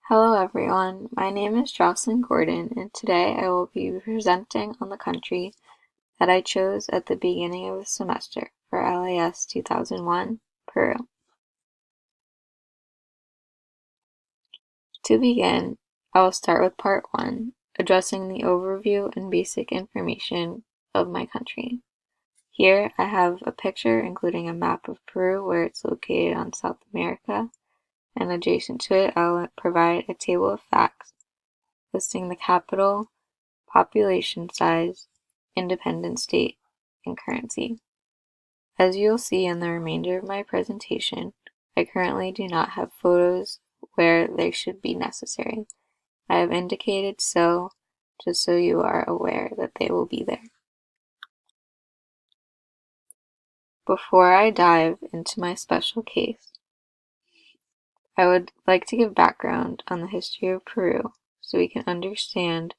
Hello everyone, my name is Jocelyn Gordon and today I will be presenting on the country that I chose at the beginning of the semester for LAS 2001, Peru. To begin, I will start with part 1, addressing the overview and basic information of my country. Here I have a picture including a map of Peru where it's located on South America, and adjacent to it I'll provide a table of facts listing the capital, population size, independent state, and currency. As you'll see in the remainder of my presentation, I currently do not have photos where they should be necessary. I have indicated so just so you are aware that they will be there. Before I dive into my special case, I would like to give background on the history of Peru so we can understand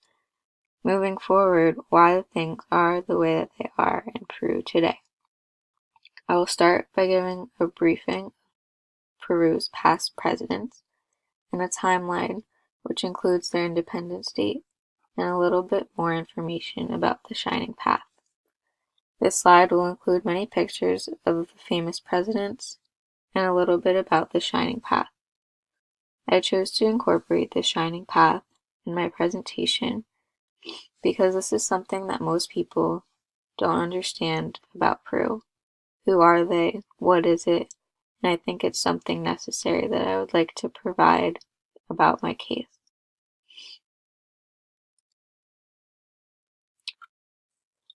moving forward why things are the way that they are in Peru today. I will start by giving a briefing of Peru's past presidents and a timeline which includes their independence date and a little bit more information about the Shining Path. This slide will include many pictures of the famous presidents and a little bit about the Shining Path. I chose to incorporate the Shining Path in my presentation because this is something that most people don't understand about Peru. Who are they? What is it? And I think it's something necessary that I would like to provide about my case.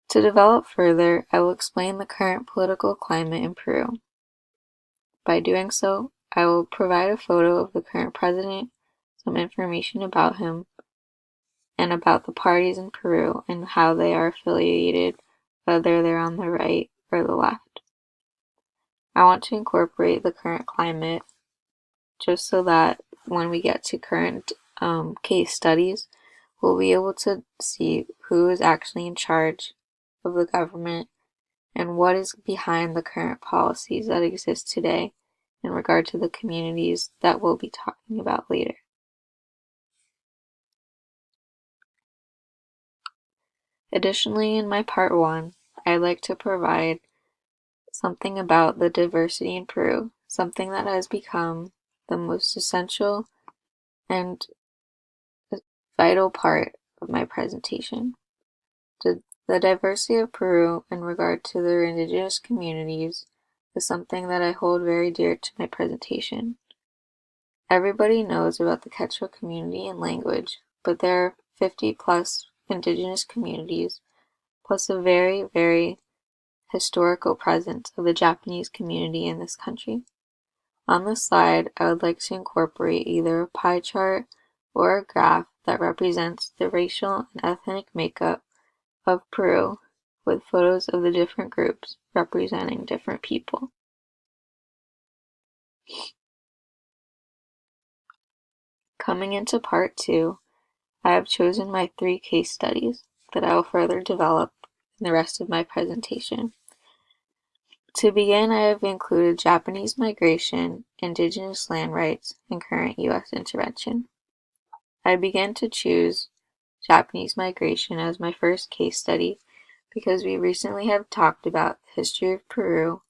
To develop further, I will explain the current political climate in Peru. By doing so, I will provide a photo of the current president, some information about him, and about the parties in Peru and how they are affiliated, whether they're on the right or the left. I want to incorporate the current climate just so that when we get to current case studies, we'll be able to see who is actually in charge of the government and what is behind the current policies that exist today in regard to the communities that we'll be talking about later. Additionally, in my part 1, I'd like to provide something about the diversity in Peru, something that has become the most essential and vital part of my presentation. The diversity of Peru in regard to their indigenous communities is something that I hold very dear to my presentation. Everybody knows about the Quechua community and language, but there are 50 plus indigenous communities, plus a very, very historical presence of the Japanese community in this country. On this slide, I would like to incorporate either a pie chart or a graph that represents the racial and ethnic makeup of Peru with photos of the different groups representing different people. Coming into part 2, I have chosen my 3 case studies that I will further develop in the rest of my presentation. To begin, I have included Japanese migration, indigenous land rights, and current U.S. intervention. I began to choose Japanese migration as my first case study because we recently have talked about the history of Peru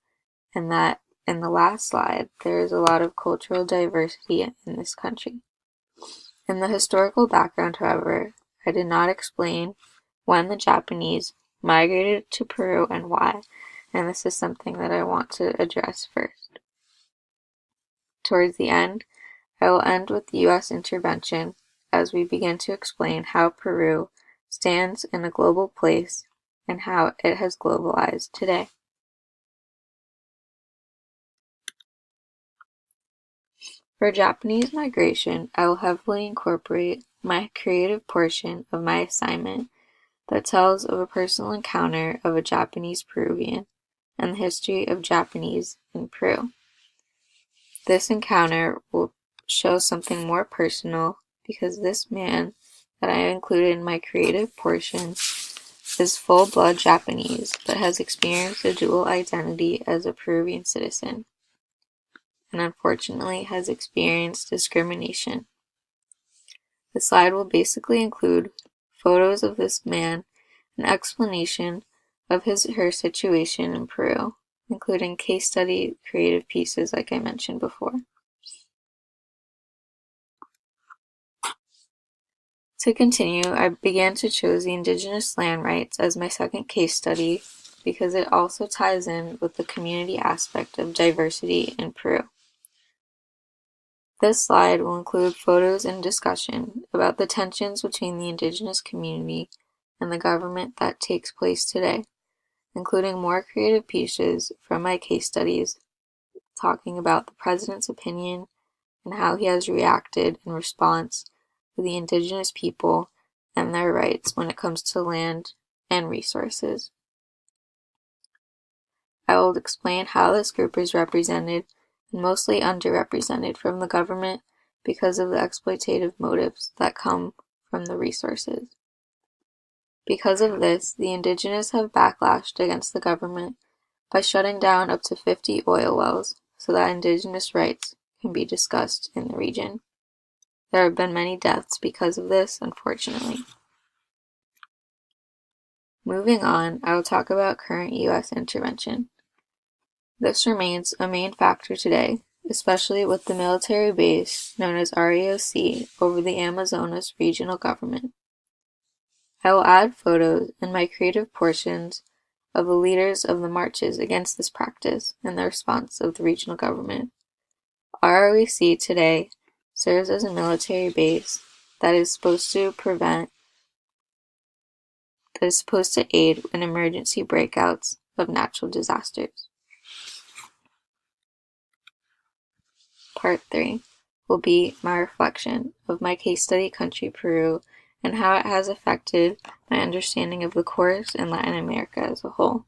and that in the last slide there is a lot of cultural diversity in this country. In the historical background, however, I did not explain when the Japanese migrated to Peru and why, and this is something that I want to address first. Towards the end, I will end with the U.S. intervention as we begin to explain how Peru stands in a global place and how it has globalized today. For Japanese migration, I will heavily incorporate my creative portion of my assignment that tells of a personal encounter of a Japanese Peruvian and the history of Japanese in Peru. This encounter will show something more personal because this man that I included in my creative portion is full-blood Japanese but has experienced a dual identity as a Peruvian citizen and unfortunately has experienced discrimination. The slide will basically include photos of this man, an explanation of her situation in Peru, including case study creative pieces like I mentioned before. To continue, I began to choose the indigenous land rights as my second case study because it also ties in with the community aspect of diversity in Peru. This slide will include photos and discussion about the tensions between the indigenous community and the government that takes place today, including more creative pieces from my case studies talking about the president's opinion and how he has reacted in response to the indigenous people and their rights when it comes to land and resources. I will explain how this group is represented and mostly underrepresented from the government because of the exploitative motives that come from the resources. Because of this, the indigenous have backlashed against the government by shutting down up to 50 oil wells so that indigenous rights can be discussed in the region. There have been many deaths because of this, unfortunately. Moving on, I will talk about current U.S. intervention. This remains a main factor today, especially with the military base known as REOC over the Amazonas regional government. I will add photos in my creative portions of the leaders of the marches against this practice and the response of the regional government. ROEC today serves as a military base that is supposed to aid in emergency breakouts of natural disasters. Part 3 will be my reflection of my case study country Peru and how it has affected my understanding of the course in Latin America as a whole.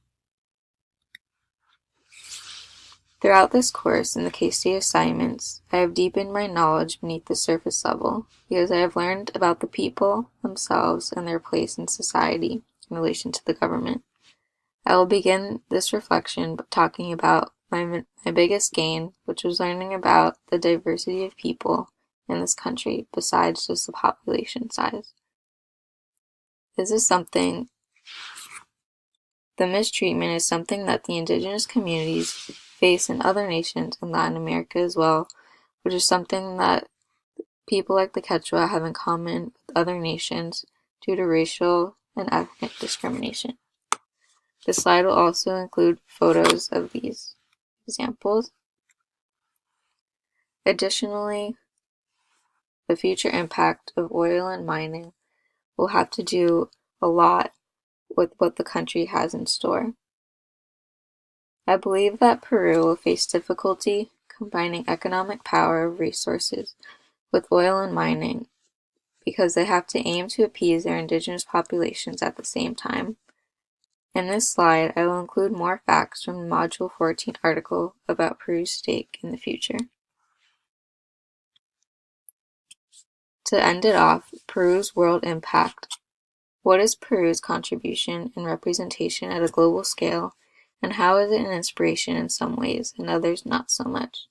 Throughout this course and the case study assignments, I have deepened my knowledge beneath the surface level because I have learned about the people themselves and their place in society in relation to the government. I will begin this reflection by talking about my biggest gain, which was learning about the diversity of people in this country besides just the population size. The mistreatment is something that the indigenous communities face in other nations in Latin America as well, which is something that people like the Quechua have in common with other nations due to racial and ethnic discrimination. The slide will also include photos of these examples. Additionally, the future impact of oil and mining will have to do a lot with what the country has in store. I believe that Peru will face difficulty combining economic power of resources with oil and mining because they have to aim to appease their indigenous populations at the same time. In this slide, I will include more facts from the Module 14 article about Peru's stake in the future. To end it off, Peru's world impact. What is Peru's contribution and representation at a global scale, and how is it an inspiration in some ways and others not so much?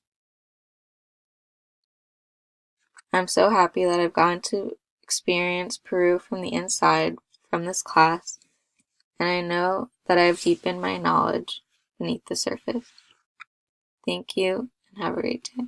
I'm so happy that I've gotten to experience Peru from the inside from this class, and I know that I've deepened my knowledge beneath the surface. Thank you, and have a great day.